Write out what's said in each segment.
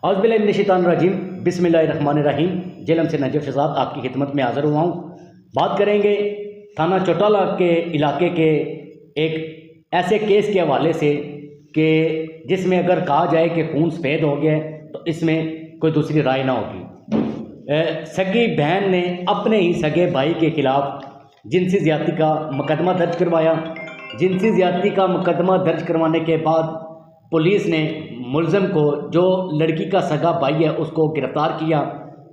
اعوذ باللہ من الشیطان الرجیم، بسم اللہ الرحمن الرحیم۔ جیلم سے نجف شہزاد آپ کی خدمت میں حاضر ہوا ہوں۔ بات کریں گے تھانہ چوٹالہ کے علاقے کے ایک ایسے کیس کے حوالے سے کہ جس میں اگر کہا جائے کہ خون سفید ہو گیا ہے تو اس میں کوئی دوسری رائے نہ ہوگی۔ سگی بہن نے اپنے ہی سگے بھائی کے خلاف جنسی زیادتی کا مقدمہ درج کروایا۔ جنسی زیادتی کا مقدمہ درج کروانے کے بعد پولیس نے ملزم کو، جو لڑکی کا سگا بھائی ہے، اس کو گرفتار کیا۔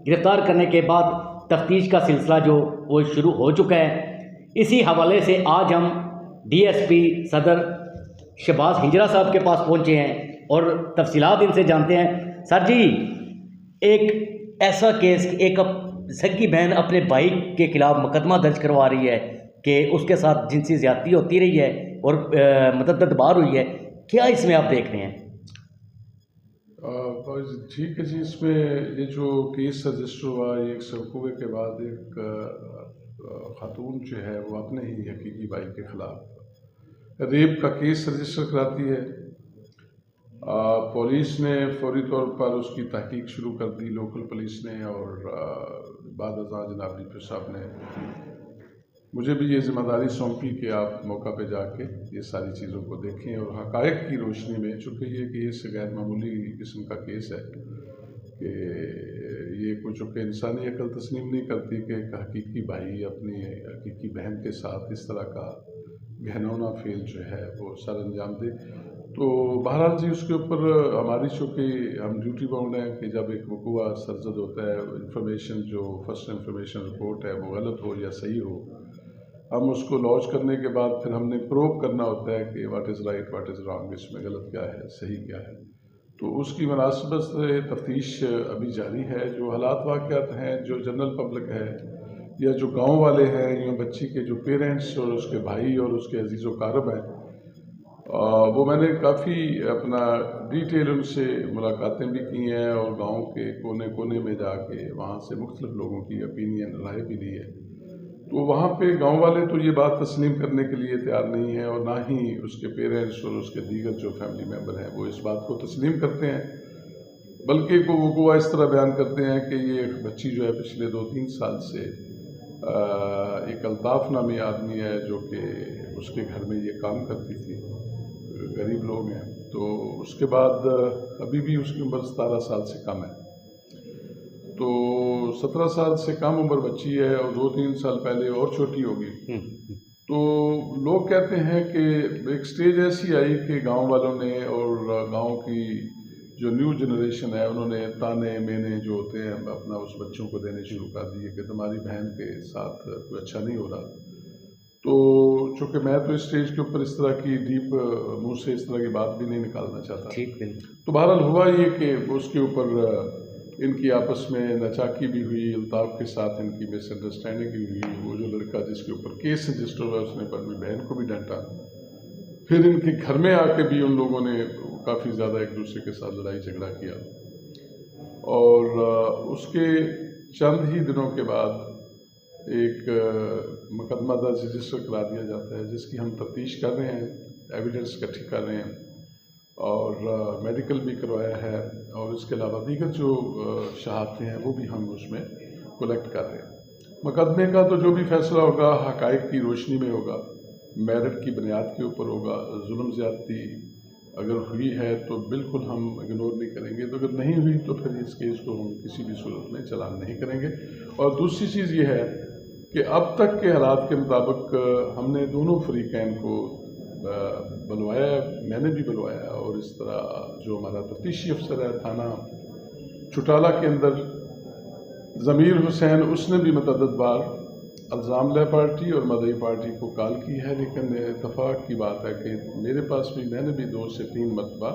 گرفتار کرنے کے بعد تفتیش کا سلسلہ جو وہ شروع ہو چکا ہے۔ اسی حوالے سے آج ہم ڈی ایس پی صدر شہباز ہنجرا صاحب کے پاس پہنچے ہیں اور تفصیلات ان سے جانتے ہیں۔ سر جی، ایک ایسا کیس، ایک سگی بہن اپنے بھائی کے خلاف مقدمہ درج کروا رہی ہے کہ اس کے ساتھ جنسی زیادتی ہوتی رہی ہے اور متعدد بار ہوئی ہے، کیا اس میں آپ دیکھ رہے ہیں؟ ٹھیک ہے جی، اس میں یہ جو کیس رجسٹر ہوا، یہ ایک سرکوے کے بعد ایک خاتون جو ہے وہ اپنے ہی حقیقی بھائی کے خلاف ریپ کا کیس رجسٹر کراتی ہے۔ پولیس نے فوری طور پر اس کی تحقیق شروع کر دی، لوکل پولیس نے، اور بعد ازاں جناب ڈی پی صاحب نے مجھے بھی یہ ذمہ داری سونپی کہ آپ موقع پہ جا کے یہ ساری چیزوں کو دیکھیں اور حقائق کی روشنی میں، چونکہ یہ کیس غیر معمولی قسم کا کیس ہے کہ یہ کچھ چونکہ انسانی عقل تسلیم نہیں کرتی کہ ایک حقیقی بھائی اپنی حقیقی بہن کے ساتھ اس طرح کا گھناؤنا فعل جو ہے وہ سر انجام دے۔ تو بہرحال جی، اس کے اوپر ہماری چونکہ ہم ڈیوٹی باؤنڈ ہیں کہ جب ایک وقوع سرزد ہوتا ہے، انفارمیشن جو فرسٹ انفارمیشن رپورٹ ہے وہ غلط ہو یا صحیح ہو، ہم اس کو لانچ کرنے کے بعد پھر ہم نے پروو کرنا ہوتا ہے کہ what is right, what is wrong, اس میں غلط کیا ہے، صحیح کیا ہے۔ تو اس کی مناسبت سے تفتیش ابھی جاری ہے۔ جو حالات واقعات ہیں، جو جنرل پبلک ہے یا جو گاؤں والے ہیں یا بچی کے جو پیرنٹس اور اس کے بھائی اور اس کے عزیز و اقارب ہیں، وہ میں نے کافی اپنا ڈیٹیل ان سے ملاقاتیں بھی کی ہیں اور گاؤں کے کونے کونے میں جا کے وہاں سے مختلف لوگوں کی اپینین، رائے بھی لی ہے۔ تو وہاں پہ گاؤں والے تو یہ بات تسلیم کرنے کے لیے تیار نہیں ہیں، اور نہ ہی اس کے پیرنٹس اور اس کے دیگر جو فیملی ممبر ہیں وہ اس بات کو تسلیم کرتے ہیں، بلکہ وہ وقوع اس طرح بیان کرتے ہیں کہ یہ بچی جو ہے پچھلے 2-3 سال سے ایک الطاف نامی آدمی ہے جو کہ اس کے گھر میں یہ کام کرتی تھی، غریب لوگ ہیں، تو اس کے بعد ابھی بھی اس کی عمر 17 سال سے کم ہے۔ تو 17 سال سے کم عمر بچی ہے اور 2-3 سال پہلے اور چھوٹی ہوگی۔ تو لوگ کہتے ہیں کہ ایک سٹیج ایسی آئی کہ گاؤں والوں نے اور گاؤں کی جو نیو جنریشن ہے انہوں نے تانے مینے جو ہوتے ہیں اپنا اس بچوں کو دینے شروع کر دیے کہ تمہاری بہن کے ساتھ کوئی اچھا نہیں ہو رہا۔ تو چونکہ میں تو اس سٹیج کے اوپر اس طرح کی ڈیپ منہ سے اس طرح کی بات بھی نہیں نکالنا چاہتا، تو بہرحال ہوا یہ کہ اس کے اوپر ان کی آپس میں نچاکی بھی ہوئی، الطاف کے ساتھ ان کی مس انڈرسٹینڈنگ بھی ہوئی۔ وہ جو لڑکا جس کے اوپر کیس رجسٹر ہوا اس نے اپنی بہن کو بھی ڈانٹا، پھر ان کے گھر میں آ کے بھی ان لوگوں نے کافی زیادہ ایک دوسرے کے ساتھ لڑائی جھگڑا کیا، اور اس کے چند ہی دنوں کے بعد ایک مقدمہ درج رجسٹر کرا دیا جاتا ہے جس کی ہم تفتیش کر رہے ہیں، ایویڈنس اکٹھی کر رہے ہیں اور میڈیکل بھی کروایا ہے، اور اس کے علاوہ دیگر جو شہادتیں ہیں وہ بھی ہم اس میں کلیکٹ کر رہے ہیں۔ مقدمے کا تو جو بھی فیصلہ ہوگا حقائق کی روشنی میں ہوگا، میرٹ کی بنیاد کے اوپر ہوگا۔ ظلم زیادتی اگر ہوئی ہے تو بالکل ہم اگنور نہیں کریں گے، تو اگر نہیں ہوئی تو پھر اس کیس کو ہم کسی بھی صورت میں چلان نہیں کریں گے۔ اور دوسری چیز یہ ہے کہ اب تک کے حالات کے مطابق ہم نے دونوں فریقین کو بلوایا ہے، میں نے بھی بلوایا، اور اس طرح جو ہمارا تفتیشی افسر ہے تھانہ چوٹالہ کے اندر ضمیر حسین، اس نے بھی متعدد بار الزام لے پارٹی اور مدعی پارٹی کو کال کی ہے، لیکن اتفاق کی بات ہے کہ میرے پاس بھی میں نے بھی 2 سے 3 مرتبہ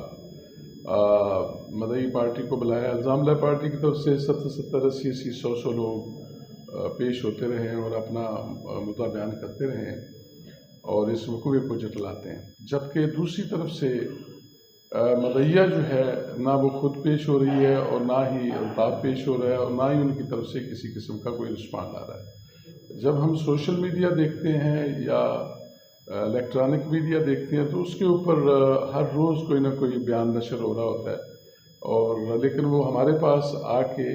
مدعی پارٹی کو بلایا۔ الزام لے پارٹی کی طرف سے 70 80 100 لوگ پیش ہوتے رہے ہیں اور اپنا مدعا بیان کرتے رہے ہیں اور اس وقوع کو جٹلاتے ہیں، جبکہ دوسری طرف سے مدعیہ جو ہے نہ وہ خود پیش ہو رہی ہے اور نہ ہی الطاف پیش ہو رہا ہے اور نہ ہی ان کی طرف سے کسی قسم کا کوئی رسپانس آ رہا ہے۔ جب ہم سوشل میڈیا دیکھتے ہیں یا الیکٹرانک میڈیا دیکھتے ہیں تو اس کے اوپر ہر روز کوئی نہ کوئی بیان نشر ہو رہا ہوتا ہے، اور لیکن وہ ہمارے پاس آ کے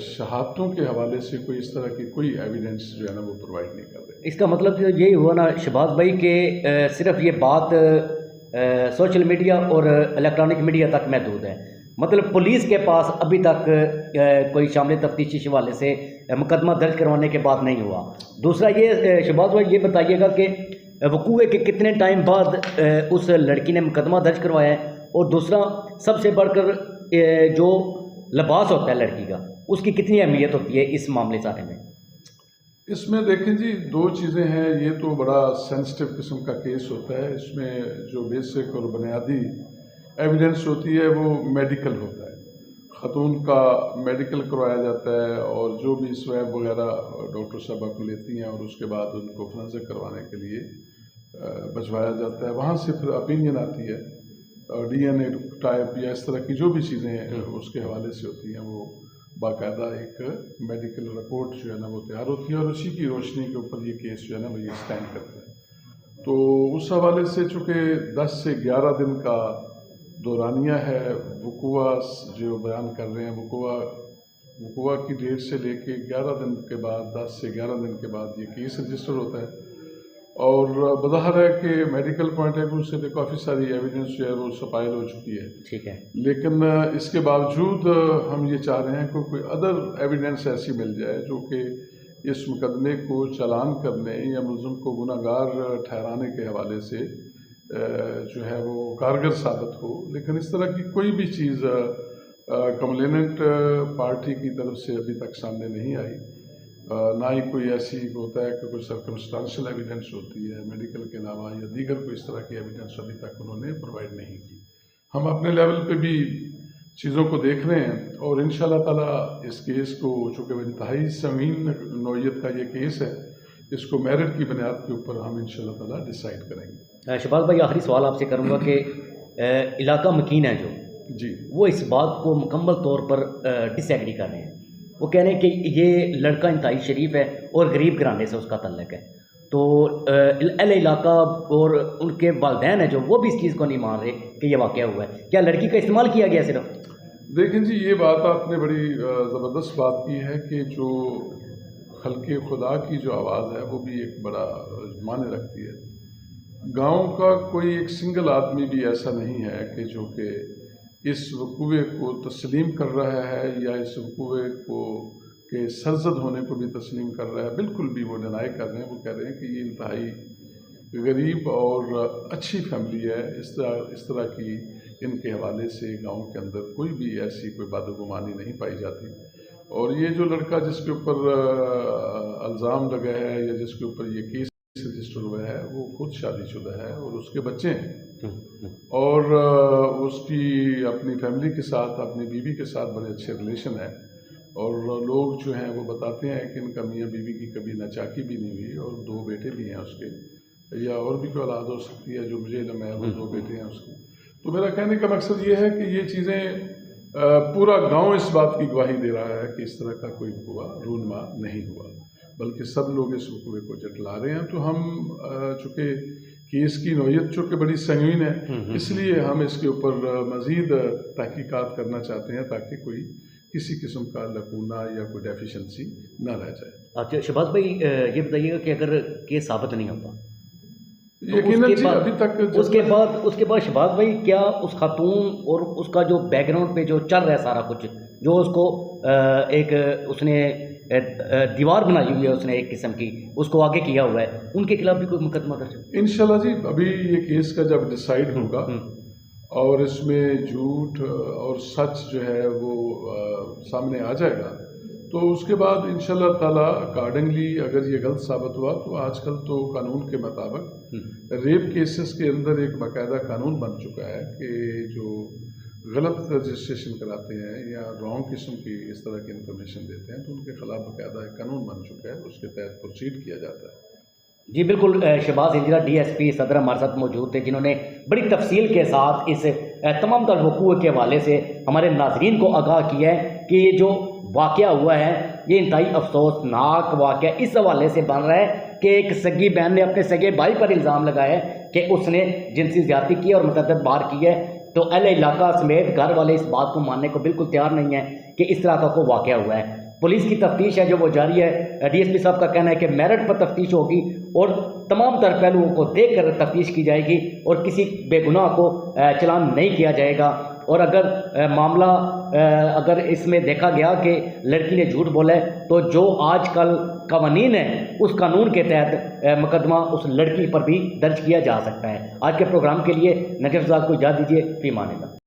شہادتوں کے حوالے سے کوئی اس طرح کی کوئی ایویڈنس جو ہے نا وہ پرووائڈ نہیں کر رہے. اس کا مطلب تو یہی ہوا نا شہباز بھائی کہ صرف یہ بات سوشل میڈیا اور الیکٹرانک میڈیا تک محدود ہے، مطلب پولیس کے پاس ابھی تک کوئی شامل تفتیشی حوالے سے مقدمہ درج کروانے کے بعد نہیں ہوا. دوسرا یہ شہباز بھائی یہ بتائیے گا کہ وقوع کے کتنے ٹائم بعد اس لڑکی نے مقدمہ درج کروایا ہے، اور دوسرا سب سے بڑھ کر جو لباس ہوتا ہے لڑکی کا اس کی کتنی اہمیت ہوتی ہے اس معاملے سارے میں؟ اس میں دیکھیں جی دو چیزیں ہیں. یہ تو بڑا سینسٹیو قسم کا کیس ہوتا ہے. اس میں جو بیسک اور بنیادی ایویڈنس ہوتی ہے وہ میڈیکل ہوتا ہے. خاتون کا میڈیکل کروایا جاتا ہے اور جو بھی سویب وغیرہ ڈاکٹر صاحبہ کو لیتی ہیں اور اس کے بعد ان کو فورنزک کروانے کے لیے بھجوایا جاتا ہے. وہاں سے پھر اوپینین آتی ہے، ڈی این اے ٹائپ یا اس طرح کی جو بھی چیزیں ہیں اس کے حوالے سے ہوتی ہیں. وہ باقاعدہ ایک میڈیکل رپورٹ جو ہے نا وہ تیار ہوتی ہے اور اسی کی روشنی کے اوپر یہ کیس جو ہے نا وہ یہ اسٹینڈ کرتا ہے. تو اس حوالے سے چونکہ 10 سے 11 دن کا دورانیہ ہے، وقوع جو بیان کر رہے ہیں وقوع کی ڈیٹ سے لے کے 11 دن کے بعد 10 سے 11 دن کے بعد یہ کیس رجسٹر ہوتا ہے. اور بظاہر ہے کہ میڈیکل پوائنٹ آف ویو سے تو کافی ساری ایویڈنس جو ہے وہ سپائل ہو چکی ہے. ٹھیک ہے، لیکن اس کے باوجود ہم یہ چاہ رہے ہیں کہ کوئی ادر ایویڈنس ایسی مل جائے جو کہ اس مقدمے کو چالان کرنے یا ملزم کو گناہ گار ٹھہرانے کے حوالے سے جو ہے وہ کارگر ثابت ہو. لیکن اس طرح کی کوئی بھی چیز کمپلیننٹ پارٹی کی طرف سے ابھی تک سامنے نہیں آئی. نہ ہی کوئی ایسی ہوتا ہے کہ کوئی سرکمسٹانشل ایویڈنس ہوتی ہے میڈیکل کے علاوہ یا دیگر کوئی اس طرح کی ایویڈنس ابھی تک انہوں نے پرووائڈ نہیں کی. ہم اپنے لیول پہ بھی چیزوں کو دیکھ رہے ہیں اور ان شاء اللہ تعالیٰ اس کیس کو چونکہ انتہائی سنگین نوعیت کا یہ کیس ہے اس کو میرٹ کی بنیاد کے اوپر ہم ان شاء اللہ تعالیٰ ڈیسائیڈ کریں گے. شہباز بھائی آخری سوال آپ سے کروں گا کہ علاقہ مکین ہے جو جی وہ اس بات کو مکمل طور پر ڈس ایگری کر رہے ہیں. وہ کہہ رہے ہیں کہ یہ لڑکا انتہائی شریف ہے اور غریب گھرانے سے اس کا تعلق ہے. تو اہل علاقہ اور ان کے والدین ہیں جو وہ بھی اس چیز کو نہیں مان رہے کہ یہ واقعہ ہوا ہے. کیا لڑکی کا استعمال کیا گیا صرف؟ دیکھیں جی یہ بات آپ نے بڑی زبردست بات کی ہے کہ جو خلق خدا کی جو آواز ہے وہ بھی ایک بڑا معنی رکھتی ہے. گاؤں کا کوئی ایک سنگل آدمی بھی ایسا نہیں ہے کہ جو کہ اس وقوع کو تسلیم کر رہا ہے یا اس وقوع کو کے سرزد ہونے کو بھی تسلیم کر رہا ہے. بالکل بھی وہ ڈینائی کر رہے ہیں. وہ کہہ رہے ہیں کہ یہ انتہائی غریب اور اچھی فیملی ہے. اس طرح کی ان کے حوالے سے گاؤں کے اندر کوئی بھی ایسی کوئی بدگمانی نہیں پائی جاتی. اور یہ جو لڑکا جس کے اوپر الزام لگا ہے یا جس کے اوپر یہ کیس رجسٹر ہوا ہے وہ خود شادی شدہ ہے اور اس کے بچے ہیں اور اس کی اپنی فیملی کے ساتھ اپنی بیوی کے ساتھ بڑے اچھے ریلیشن ہیں. اور لوگ جو ہیں وہ بتاتے ہیں کہ ان کا میاں بیوی کی کبھی ناچاکی بھی نہیں ہوئی اور 2 بیٹے بھی ہیں اس کے یا اور بھی کوئی اولاد ہو سکتی ہے جو مجھے علم ہے وہ 2 بیٹے ہیں اس کے. تو میرا کہنے کا مقصد یہ ہے کہ یہ چیزیں پورا گاؤں اس بات کی گواہی دے رہا ہے کہ اس طرح کا کوئی وقوع رونما نہیں ہوا بلکہ سب لوگ اس وقوع کو جھٹلا رہے ہیں. تو ہم چونکہ کیس کی نوعیت چونکہ بڑی سنگین ہے اس لیے ہم اس کے اوپر مزید تحقیقات کرنا چاہتے ہیں تاکہ کوئی کسی قسم کا لکونہ یا کوئی ڈیفیشنسی نہ رہ جائے. اچھا شہباز بھائی یہ بتائیے گا کہ اگر کیس ثابت نہیں ہوتا یقیناً جی ابھی تک اس کے بعد شہباز بھائی کیا اس خاتون اور اس کا جو بیک گراؤنڈ پہ جو چل رہا ہے سارا کچھ جو اس کو ایک اس نے دیوار بنائی ہوئی ہے اس نے ایک قسم کی اس کو آگے کیا ہوا ہے ان کے خلاف بھی کوئی مقدمہ درج؟ انشاءاللہ جی ابھی یہ کیس کا جب ڈیسائیڈ ہوگا اور اس میں جھوٹ اور سچ جو ہے وہ سامنے آ جائے گا تو اس کے بعد انشاءاللہ تعالیٰ اکارڈنگلی اگر یہ غلط ثابت ہوا تو آج کل تو قانون کے مطابق ریپ کیسز کے اندر ایک باقاعدہ قانون بن چکا ہے کہ جو غلط رجسٹریشن کراتے ہیں یا رانگ قسم کی اس طرح کی انفارمیشن دیتے ہیں تو ان کے خلاف باقاعدہ ایک قانون بن چکا ہے اس کے تحت پروسیڈ کیا جاتا ہے. جی بالکل. شہباز ہجرا DSP صدر ہمارے ساتھ موجود تھے جنہوں نے بڑی تفصیل کے ساتھ اس تمام تر وقوع کے حوالے سے ہمارے ناظرین کو آگاہ کیا ہے کہ یہ جو واقعہ ہوا ہے یہ انتہائی افسوسناک واقعہ اس حوالے سے بن رہا ہے کہ ایک سگی بہن نے اپنے سگے بھائی پر الزام لگایا ہے کہ اس نے جنسی زیادتی کی اور متعدد بار کی ہے. تو اہل علاقہ سمیت گھر والے اس بات کو ماننے کو بالکل تیار نہیں ہیں کہ اس طرح کا کوئی واقعہ ہوا ہے۔ پولیس کی تفتیش ہے جو وہ جاری ہے۔ ڈی ایس پی صاحب کا کہنا ہے کہ میرٹ پر تفتیش ہوگی اور تمام تر پہلوؤں کو دیکھ کر تفتیش کی جائے گی اور کسی بے گناہ کو چلان نہیں کیا جائے گا۔ اور اگر معاملہ اگر اس میں دیکھا گیا کہ لڑکی نے جھوٹ بولا ہے تو جو آج کل قوانین ہیں اس قانون کے تحت مقدمہ اس لڑکی پر بھی درج کیا جا سکتا ہے۔ آج کے پروگرام کے لیے نجف زاد کو اجازت دیجیے، فی امان اللہ۔